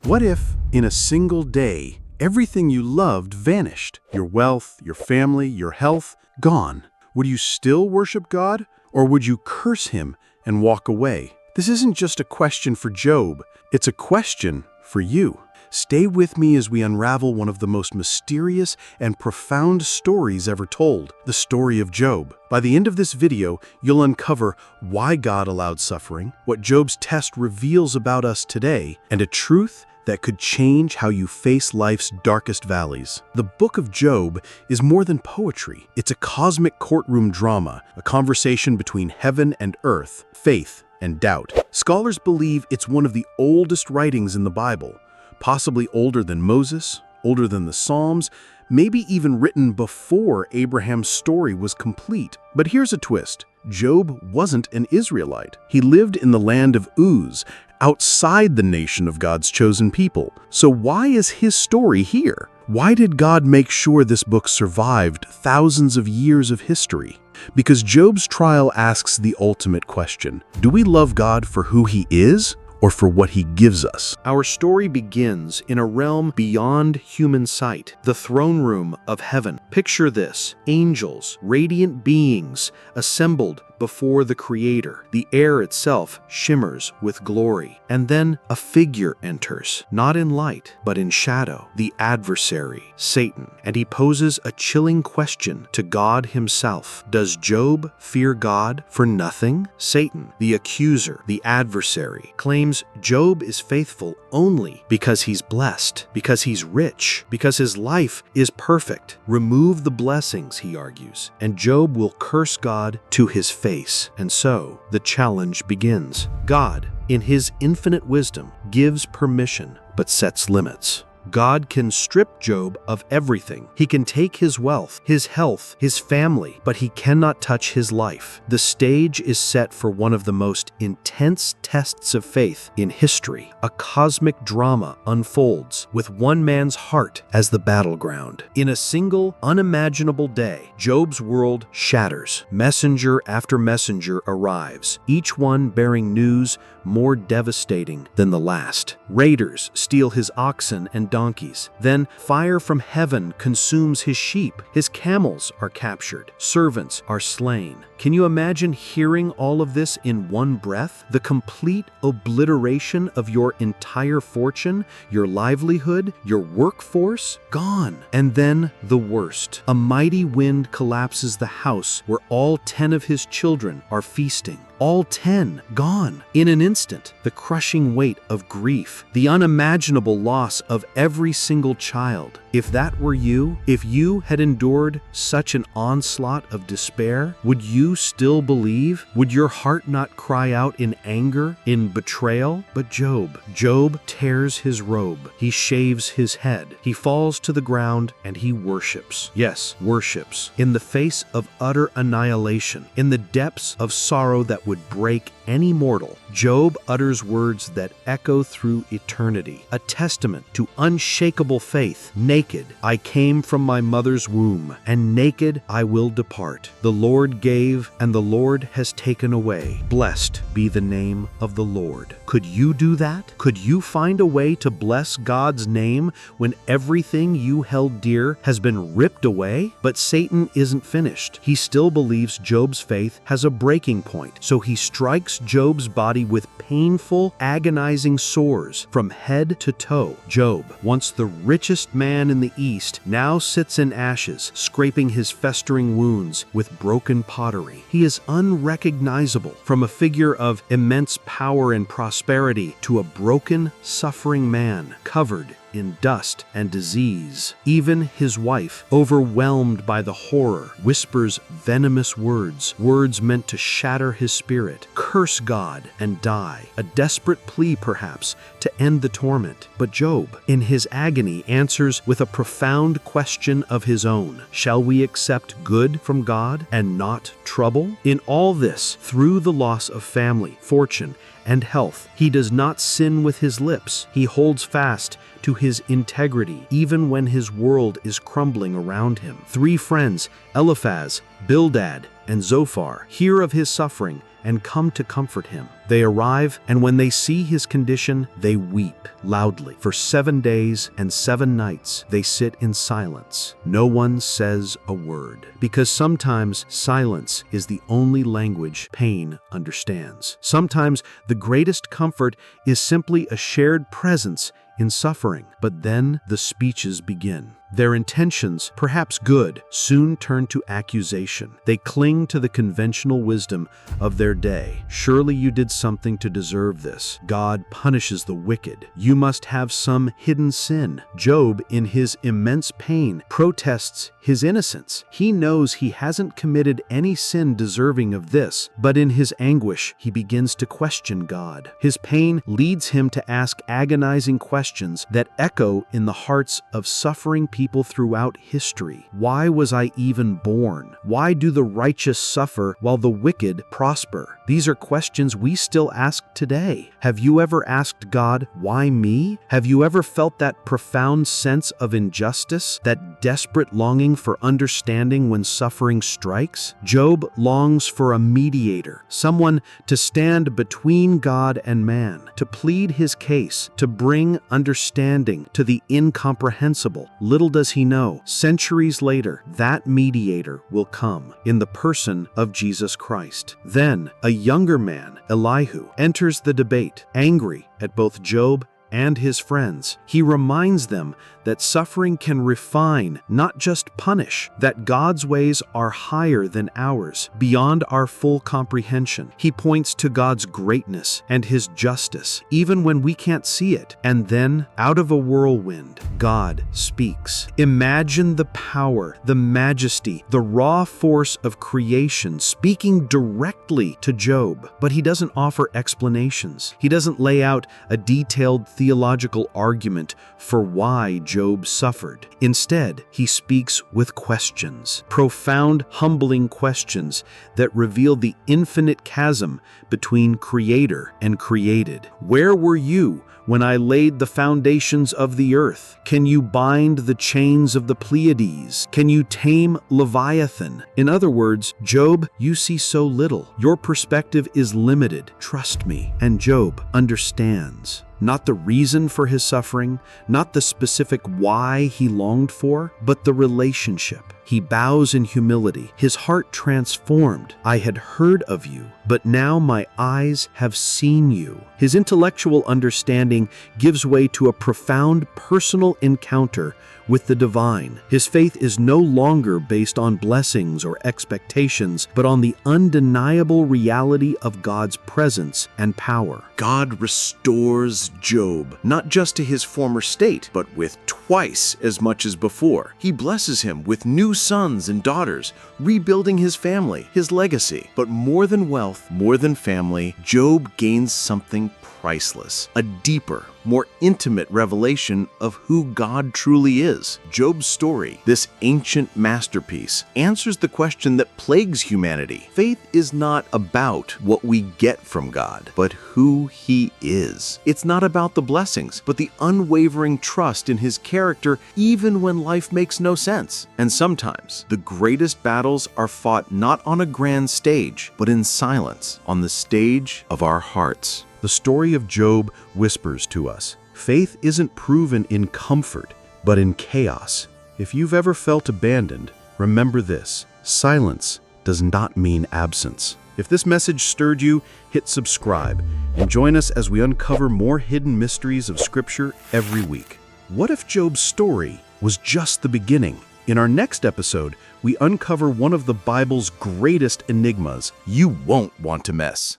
What if, in a single day, everything you loved vanished? Your wealth, your family, your health, gone. Would you still worship God, or would you curse him and walk away? This isn't just a question for Job, it's a question for you. Stay with me as we unravel one of the most mysterious and profound stories ever told, the story of Job. By the end of this video, you'll uncover why God allowed suffering, what Job's test reveals about us today, and a truth that could change how you face life's darkest valleys. The Book of Job is more than poetry. It's a cosmic courtroom drama, a conversation between heaven and earth, faith and doubt. Scholars believe it's one of the oldest writings in the Bible, possibly older than Moses, older than the Psalms, maybe even written before Abraham's story was complete. But here's a twist. Job wasn't an Israelite. He lived in the land of Uz, outside the nation of God's chosen people. So why is his story here? Why did God make sure this book survived thousands of years of history? Because Job's trial asks the ultimate question. Do we love God for who he is, or for what he gives us? Our story begins in a realm beyond human sight, the throne room of heaven. Picture this: angels, radiant beings, assembled before the Creator. The air itself shimmers with glory. And then a figure enters, not in light, but in shadow, the adversary, Satan. And he poses a chilling question to God himself. Does Job fear God for nothing? Satan, the accuser, the adversary, claims Job is faithful only because he's blessed, because he's rich, because his life is perfect. Remove the blessings, he argues, and Job will curse God to his face. And so, the challenge begins. God, in his infinite wisdom, gives permission, but sets limits. God can strip Job of everything. He can take his wealth, his health, his family, but he cannot touch his life. The stage is set for one of the most intense tests of faith in history. A cosmic drama unfolds, with one man's heart as the battleground. In a single, unimaginable day, Job's world shatters. Messenger after messenger arrives, each one bearing news more devastating than the last. Raiders steal his oxen and donkeys. Then fire from heaven consumes his sheep. His camels are captured. Servants are slain. Can you imagine hearing all of this in one breath? The complete obliteration of your entire fortune, your livelihood, your workforce, gone. And then the worst. A mighty wind collapses the house where all 10 of his children are feasting. All 10 gone. In an instant, the crushing weight of grief, the unimaginable loss of every single child. If that were you, if you had endured such an onslaught of despair, would you still believe? Would your heart not cry out in anger, in betrayal? But Job tears his robe. He shaves his head. He falls to the ground and he worships. Yes, worships. In the face of utter annihilation, in the depths of sorrow that would break any mortal, Job utters words that echo through eternity, a testament to unshakable faith. Naked I came from my mother's womb, and naked I will depart. The Lord gave, and the Lord has taken away. Blessed be the name of the Lord. Could you do that? Could you find a way to bless God's name when everything you held dear has been ripped away? But Satan isn't finished. He still believes Job's faith has a breaking point, so he strikes Job's body with painful, agonizing sores from head to toe. Job, once the richest man in the East, now sits in ashes, scraping his festering wounds with broken pottery. He is unrecognizable, from a figure of immense power and prosperity to a broken, suffering man, covered in dust and disease. Even his wife, overwhelmed by the horror, whispers venomous words meant to shatter his spirit. Curse God and die. A desperate plea, perhaps, to end the torment. But Job, in his agony, answers with a profound question of his own. Shall we accept good from God and not trouble? In all this, through the loss of family, fortune, and health, he does not sin with his lips. He holds fast to his integrity, even when his world is crumbling around him. 3 friends, Eliphaz, Bildad and Zophar hear of his suffering and come to comfort him. They arrive, and when they see his condition, they weep loudly. For 7 days and 7 nights they sit in silence. No one says a word, because sometimes silence is the only language pain understands. Sometimes the greatest comfort is simply a shared presence in suffering. But then the speeches begin. Their intentions, perhaps good, soon turn to accusation. They cling to the conventional wisdom of their day. Surely you did something to deserve this. God punishes the wicked. You must have some hidden sin. Job, in his immense pain, protests his innocence. He knows he hasn't committed any sin deserving of this, but in his anguish, he begins to question God. His pain leads him to ask agonizing questions that echo in the hearts of suffering people throughout history. Why was I even born? Why do the righteous suffer while the wicked prosper? These are questions we still ask today. Have you ever asked God, why me? Have you ever felt that profound sense of injustice, that desperate longing for understanding when suffering strikes? Job longs for a mediator, someone to stand between God and man, to plead his case, to bring understanding to the incomprehensible. Little does he know, centuries later, that mediator will come in the person of Jesus Christ. Then, a younger man, Elihu, enters the debate, angry at both Job and his friends. He reminds them that suffering can refine, not just punish, that God's ways are higher than ours, beyond our full comprehension. He points to God's greatness and his justice, even when we can't see it. And then, out of a whirlwind, God speaks. Imagine the power, the majesty, the raw force of creation speaking directly to Job. But he doesn't offer explanations. He doesn't lay out a detailed theological argument for why Job suffered. Instead, he speaks with questions, profound, humbling questions that reveal the infinite chasm between creator and created. Where were you when I laid the foundations of the earth? Can you bind the chains of the Pleiades? Can you tame Leviathan? In other words, Job, you see so little. Your perspective is limited. Trust me. And Job understands. Not the reason for his suffering, not the specific why he longed for, but the relationship. He bows in humility, his heart transformed. I had heard of you, but now my eyes have seen you. His intellectual understanding gives way to a profound personal encounter with the divine. His faith is no longer based on blessings or expectations, but on the undeniable reality of God's presence and power. God restores Job, not just to his former state, but with twice as much as before. He blesses him with new sons and daughters, rebuilding his family, his legacy. But more than wealth, more than family, Job gains something priceless, a deeper, more intimate revelation of who God truly is. Job's story, this ancient masterpiece, answers the question that plagues humanity. Faith is not about what we get from God, but who He is. It's not about the blessings, but the unwavering trust in His character, even when life makes no sense. And sometimes, the greatest battles are fought not on a grand stage, but in silence, on the stage of our hearts. The story of Job whispers to us, faith isn't proven in comfort, but in chaos. If you've ever felt abandoned, remember this: silence does not mean absence. If this message stirred you, hit subscribe and join us as we uncover more hidden mysteries of Scripture every week. What if Job's story was just the beginning? In our next episode, we uncover one of the Bible's greatest enigmas you won't want to miss.